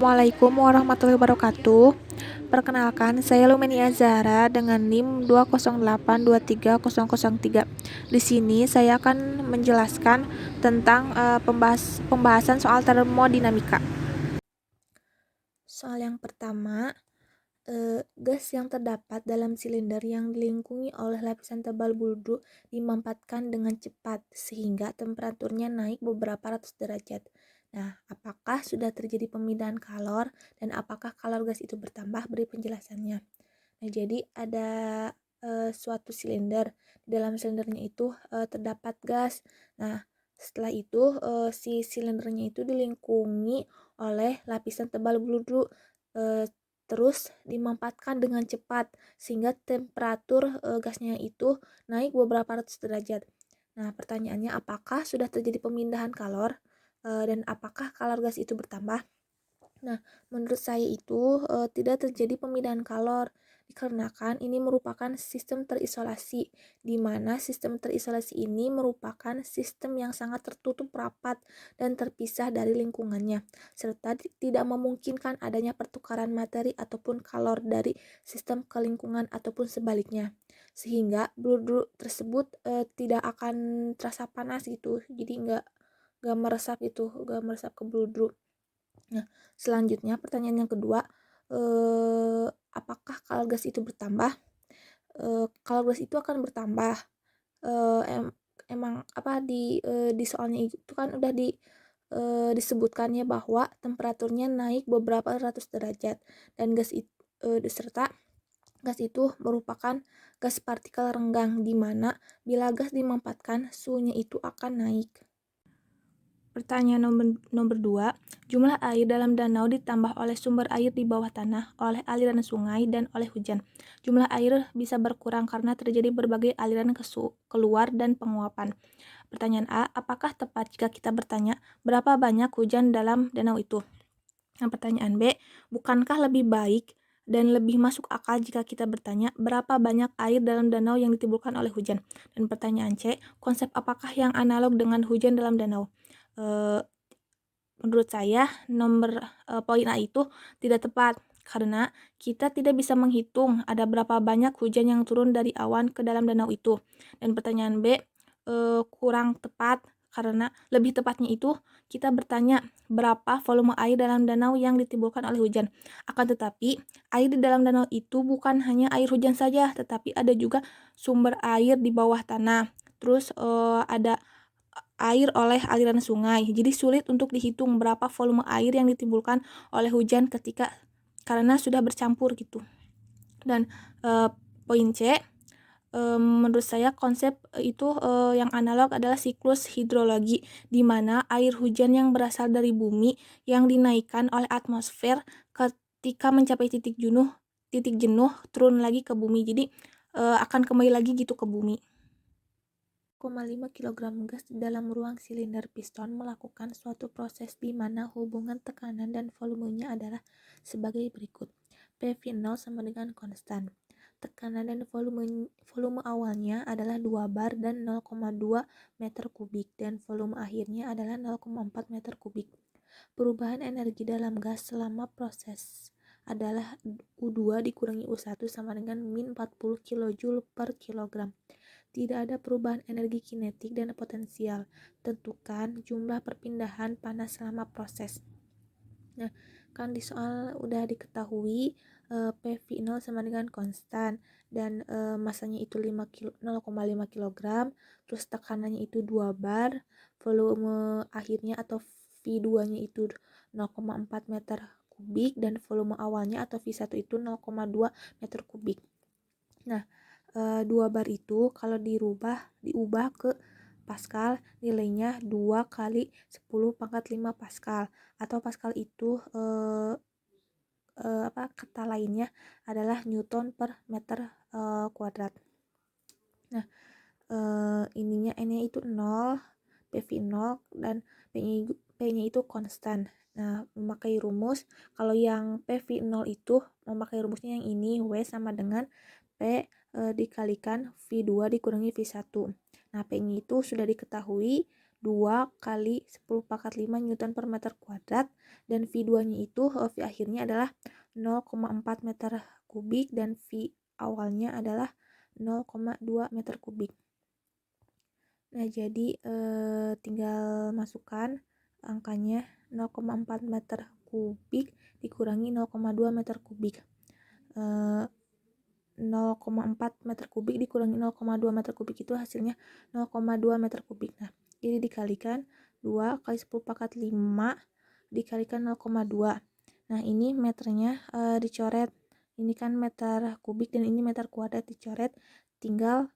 Assalamualaikum warahmatullahi wabarakatuh. Perkenalkan, saya Lumeni Azara dengan NIM 208230003. Di sini saya akan menjelaskan tentang pembahasan soal termodinamika. Soal yang pertama, gas yang terdapat dalam silinder yang dilingkungi oleh lapisan tebal buldu dimampatkan dengan cepat sehingga temperaturnya naik beberapa ratus derajat. Nah, apakah sudah terjadi pemindahan kalor dan apakah kalor gas itu bertambah? Beri penjelasannya. Nah, jadi ada suatu silinder. Di dalam silindernya itu terdapat gas. Nah, setelah itu si silindernya itu dilingkungi oleh lapisan tebal buldu, terus dimampatkan dengan cepat sehingga temperatur gasnya itu naik beberapa ratus derajat. Nah, pertanyaannya apakah sudah terjadi pemindahan kalor dan apakah kalor gas itu bertambah? Nah, menurut saya itu tidak terjadi pemindahan kalor dikarenakan ini merupakan sistem terisolasi, di mana sistem terisolasi ini merupakan sistem yang sangat tertutup rapat dan terpisah dari lingkungannya, serta tidak memungkinkan adanya pertukaran materi ataupun kalor dari sistem ke lingkungan ataupun sebaliknya, sehingga bludru tersebut tidak akan terasa panas gitu, jadi nggak meresap gitu, nggak meresap ke bludru. Nah, selanjutnya pertanyaan yang kedua, apakah kalor gas itu bertambah? Kalor gas itu akan bertambah. Eh, em- Emang apa di soalnya itu kan udah disebutkannya bahwa temperaturnya naik beberapa ratus derajat dan gas itu serta gas itu merupakan gas partikel renggang di mana bila gas dimampatkan suhunya itu akan naik. Pertanyaan nomor 2, jumlah air dalam danau ditambah oleh sumber air di bawah tanah, oleh aliran sungai, dan oleh hujan. Jumlah air bisa berkurang karena terjadi berbagai aliran keluar dan penguapan. Pertanyaan A, apakah tepat jika kita bertanya berapa banyak hujan dalam danau itu? Nah, pertanyaan B, bukankah lebih baik dan lebih masuk akal jika kita bertanya berapa banyak air dalam danau yang ditimbulkan oleh hujan? Dan pertanyaan C, konsep apakah yang analog dengan hujan dalam danau? Menurut saya poin A itu tidak tepat karena kita tidak bisa menghitung ada berapa banyak hujan yang turun dari awan ke dalam danau itu. Dan pertanyaan B kurang tepat karena lebih tepatnya itu kita bertanya berapa volume air dalam danau yang ditimbulkan oleh hujan. Akan tetapi air di dalam danau itu bukan hanya air hujan saja, tetapi ada juga sumber air di bawah tanah. Terus ada air oleh aliran sungai. Jadi sulit untuk dihitung berapa volume air yang ditimbulkan oleh hujan karena sudah bercampur gitu. Dan poin C, menurut saya konsep itu yang analog adalah siklus hidrologi, di mana air hujan yang berasal dari bumi yang dinaikkan oleh atmosfer ketika mencapai titik jenuh turun lagi ke bumi. Jadi akan kembali lagi gitu ke bumi. 0,5 kg gas di dalam ruang silinder piston melakukan suatu proses di mana hubungan tekanan dan volumenya adalah sebagai berikut. PV0 sama dengan konstan. Tekanan dan volume awalnya adalah 2 bar dan 0,2 meter kubik dan volume akhirnya adalah 0,4 meter kubik. Perubahan energi dalam gas selama proses adalah U2 dikurangi U1 sama dengan min 40 kJ per kilogram. Tidak ada perubahan energi kinetik dan potensial. Tentukan jumlah perpindahan panas selama proses. Nah, kan di soal udah diketahui PV0 sama dengan konstan dan masanya itu 0,5 kg, terus tekanannya itu 2 bar, volume akhirnya atau V2-nya itu 0,4 meter kubik dan volume awalnya atau V1 itu 0,2 meter kubik. Nah, 2 bar itu kalau diubah ke Pascal nilainya 2 kali 10 pangkat 5 Pascal, atau Pascal itu kata lainnya adalah Newton per meter kuadrat. Nah, N-nya itu 0, PV 0 dan P-nya itu konstan. Nah, memakai rumus kalau yang PV 0 itu memakai rumusnya yang ini, W sama dengan P dikalikan V2 dikurangi V1. Nah, P-nya itu sudah diketahui 2 kali 10 pangkat 5 Newton per meter kuadrat, dan V2-nya itu V akhirnya adalah 0,4 meter kubik dan V awalnya adalah 0,2 meter kubik. Nah, jadi tinggal masukkan angkanya 0,4 meter kubik dikurangi 0,2 meter kubik. 0,4 meter kubik dikurangi 0,2 meter kubik itu hasilnya 0,2 meter kubik. Nah, jadi dikalikan 2 kali 10 pangkat 5 dikalikan 0,2. Nah, ini meternya dicoret. Ini kan meter kubik dan ini meter kuadrat dicoret. Tinggal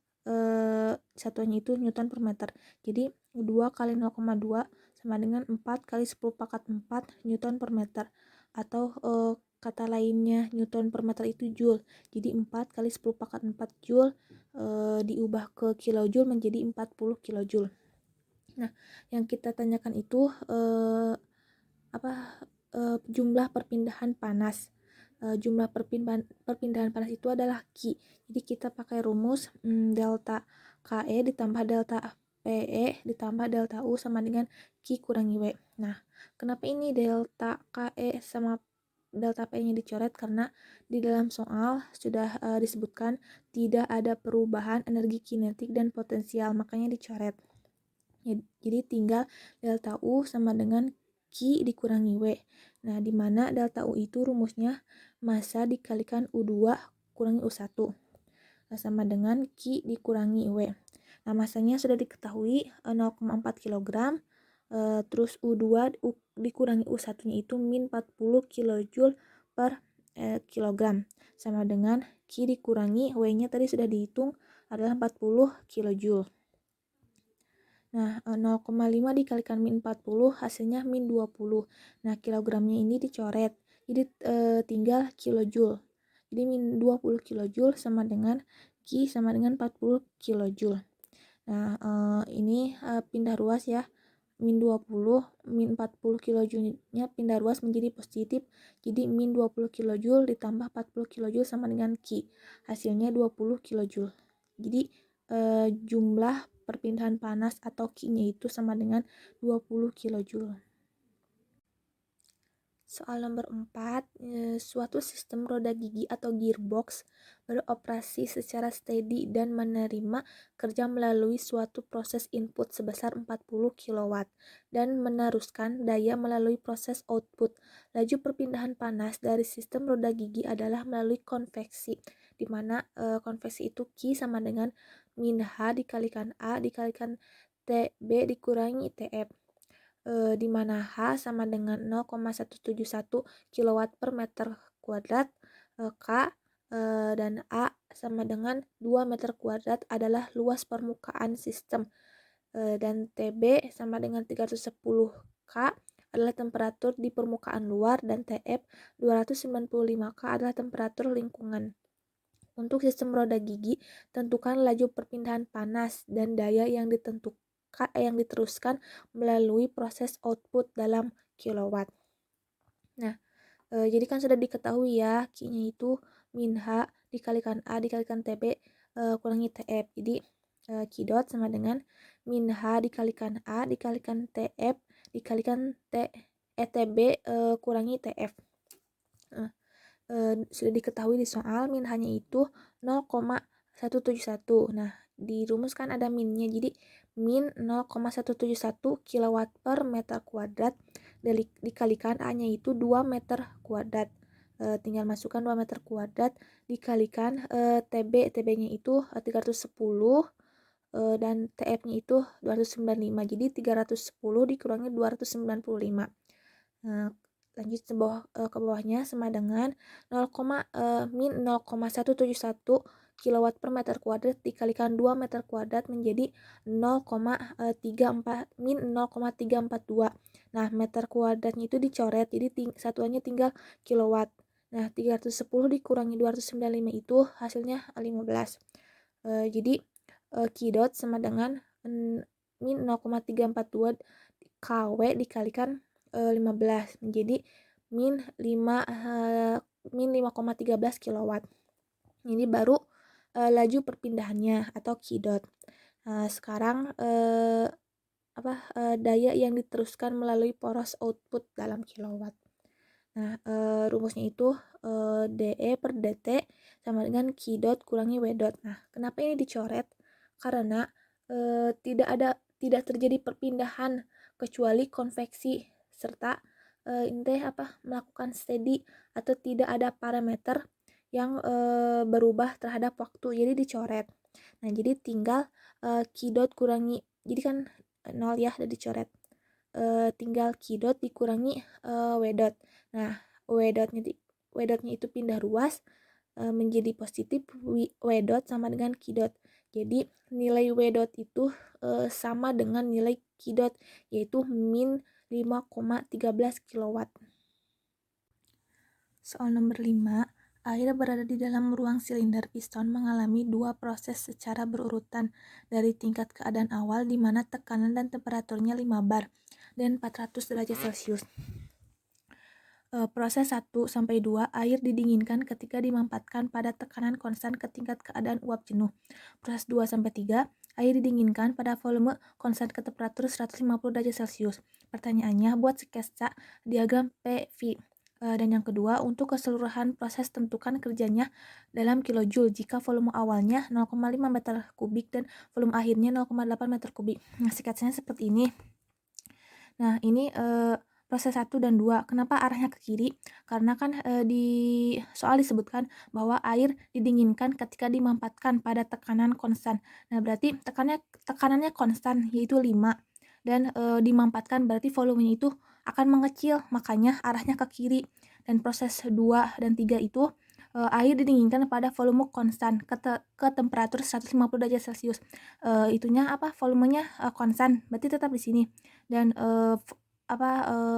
satuannya itu Newton per meter. Jadi 2 kali 0,2 sama dengan 4 kali 10 pangkat 4 Newton per meter. Atau kata lainnya Newton per meter itu Joule. Jadi 4 kali 10 pangkat 4 Joule diubah ke kilojoule menjadi 40 kilojoule. Nah, yang kita tanyakan itu jumlah perpindahan panas. Jumlah perpindahan panas itu adalah Q. Jadi kita pakai rumus delta KE ditambah delta PE ditambah delta U sama dengan Q kurangi W. Nah, kenapa ini delta KE sama delta PE-nya dicoret? Karena di dalam soal sudah disebutkan tidak ada perubahan energi kinetik dan potensial, makanya dicoret. Jadi tinggal delta U sama dengan Q dikurangi W. Nah, di mana delta U itu rumusnya massa dikalikan U2 kurangi U1. Nah, sama dengan Q dikurangi W. Nah, massanya sudah diketahui 0,4 kg. Terus U2 dikurangi U1-nya itu min 40 kJ per kilogram. Sama dengan Q dikurangi W-nya tadi sudah dihitung adalah 40 kJ. Nah, 0,5 dikalikan min 40 hasilnya min 20. Nah, kilogramnya ini dicoret. Jadi tinggal kilojoule. Jadi min 20 kilojoule sama dengan Q sama dengan 40 kilojoule. Nah, ini pindah ruas ya. Min 20, min 40 kilojoule-nya pindah ruas menjadi positif. Jadi min 20 kilojoule ditambah 40 kilojoule sama dengan Q. Hasilnya 20 kilojoule. Jadi jumlah perpindahan panas atau Q-nya itu sama dengan 20 kJ. Soal nomor 4, suatu sistem roda gigi atau gearbox beroperasi secara steady dan menerima kerja melalui suatu proses input sebesar 40 kW dan meneruskan daya melalui proses output. Laju perpindahan panas dari sistem roda gigi adalah melalui konveksi, di mana konveksi itu Q sama dengan min H dikalikan A dikalikan TB dikurangi TF. Di mana H sama dengan 0,171 kW per meter kuadrat, K dan A sama dengan 2 meter kuadrat adalah luas permukaan sistem, dan TB sama dengan 310 K adalah temperatur di permukaan luar, dan TF 295 K adalah temperatur lingkungan. Untuk sistem roda gigi, tentukan laju perpindahan panas dan daya yang diteruskan melalui proses output dalam kilowatt. Nah, jadi kan sudah diketahui ya, Q-nya itu min H dikalikan A dikalikan TB kurangi TF. Jadi Q dot sama dengan min H dikalikan A dikalikan TF dikalikan TB kurangi TF. Sudah diketahui di soal min hanya itu 0,171. Nah, dirumuskan ada minnya, jadi min 0,171 kW per meter kuadrat dikalikan A-nya itu 2 meter kuadrat. Tinggal masukkan 2 meter kuadrat dikalikan TB-nya itu 310 dan TF-nya itu 295. Jadi 310 dikurangi 295. Lanjut ke bawahnya sama dengan min 0,171 kW per meter kuadrat dikalikan 2 meter kuadrat menjadi min 0,342. Nah, meter kuadratnya itu dicoret, jadi satuannya tinggal kilowatt. Nah, 310 dikurangi 295 itu hasilnya 15. Jadi Q dot sama dengan min 0,342 kW dikalikan 15 menjadi min 5,13 kW. Ini baru laju perpindahannya atau Q dot. Sekarang daya yang diteruskan melalui poros output dalam kilowatt. Nah, rumusnya itu DE per DT sama dengan Q dot kurangi W dot. Nah, kenapa ini dicoret? Karena tidak terjadi perpindahan kecuali konveksi serta melakukan steady atau tidak ada parameter yang berubah terhadap waktu. Jadi dicoret. Nah, jadi tinggal Q dot kurangi, jadi kan 0 ya, udah dicoret. Tinggal Q dot dikurangi W dot. Nah, W dotnya itu pindah ruas menjadi positif, W dot sama dengan Q dot. Jadi nilai W dot itu sama dengan nilai Q dot, yaitu min 5,13 kW. Soal nomor 5, air berada di dalam ruang silinder piston mengalami dua proses secara berurutan dari tingkat keadaan awal di mana tekanan dan temperaturnya 5 bar dan 400 derajat Celcius. Proses 1-2, air didinginkan ketika dimampatkan pada tekanan konstan ke tingkat keadaan uap jenuh. Proses 2-3, air didinginkan pada volume konstan ke temperatur 150 derajat Celcius. Pertanyaannya, buat sketsa diagram PV. Dan yang kedua, untuk keseluruhan proses tentukan kerjanya dalam kilojoule jika volume awalnya 0,5 meter kubik dan volume akhirnya 0,8 meter kubik. Nah, sketsanya seperti ini. Nah, ini proses 1 dan 2. Kenapa arahnya ke kiri? Karena kan di soal disebutkan bahwa air didinginkan ketika dimampatkan pada tekanan konstan. Nah, berarti tekanannya konstan, yaitu 5. Dan dimampatkan berarti volumenya itu akan mengecil, makanya arahnya ke kiri. Dan proses 2 dan 3 itu air didinginkan pada volume konstan ke temperatur 150 derajat Celcius. Volumenya konstan, berarti tetap di sini. Dan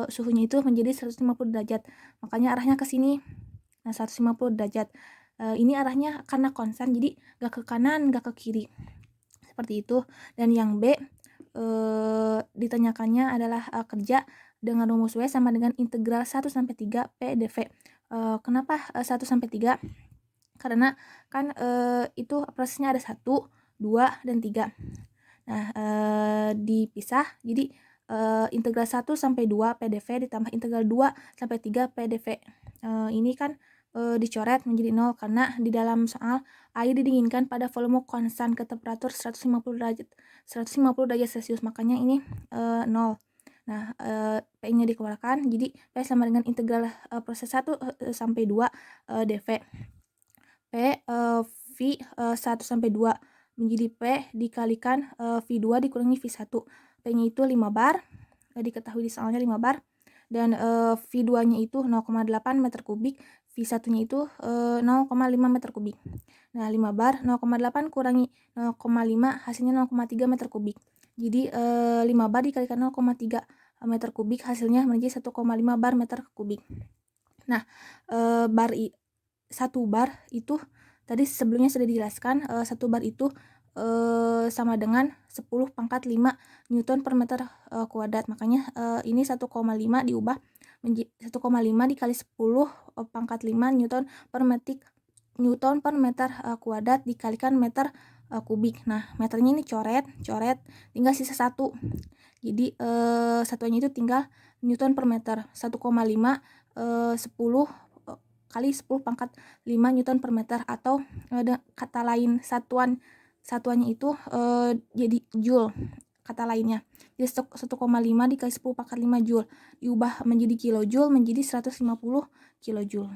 suhunya itu menjadi 150 derajat. Makanya arahnya ke sini. Nah, 150 derajat. Ini arahnya karena konstan, jadi gak ke kanan, gak ke kiri. Seperti itu. Dan yang B, ditanyakannya adalah kerja dengan rumus W sama dengan integral 1-3 P dV. Kenapa 1-3? Karena kan itu prosesnya ada 1, 2, dan 3. Nah, dipisah, jadi integral 1-2 PDV ditambah integral 2-3 PDV. Ini kan dicoret menjadi 0 karena di dalam soal air didinginkan pada volume konstan ke temperatur 150 derajat Celcius, makanya ini 0. Nah, P-nya dikeluarkan, jadi P sama dengan integral proses 1-2 dV. P V 1-2 menjadi P dikalikan V2 dikurangi V1. P-nya itu 5 bar, diketahui di soalnya 5 bar, dan V2-nya itu 0,8 meter kubik, V1-nya itu 0,5 meter kubik. Nah, 5 bar 0,8 kurangi 0,5 hasilnya 0,3 meter kubik. Jadi 5 bar dikalikan 0,3 meter kubik hasilnya menjadi 1,5 bar meter kubik. Nah, 1 bar itu tadi sebelumnya sudah dijelaskan, 1 bar itu sama dengan 10⁵ Newton per meter kuadrat. Makanya ini 1,5 diubah menjadi 1,5 dikali 10⁵ Newton per meter kuadrat dikalikan meter kubik. Nah, meternya ini coret, tinggal sisa 1. Jadi satuannya itu tinggal Newton per meter. 1,5 10 kali 10⁵ Newton per meter, atau ada kata lain satuannya itu jadi joule kata lainnya. Jadi 1,5 dikali 10⁵ Joule diubah menjadi kilojoule menjadi 150 kilojoule.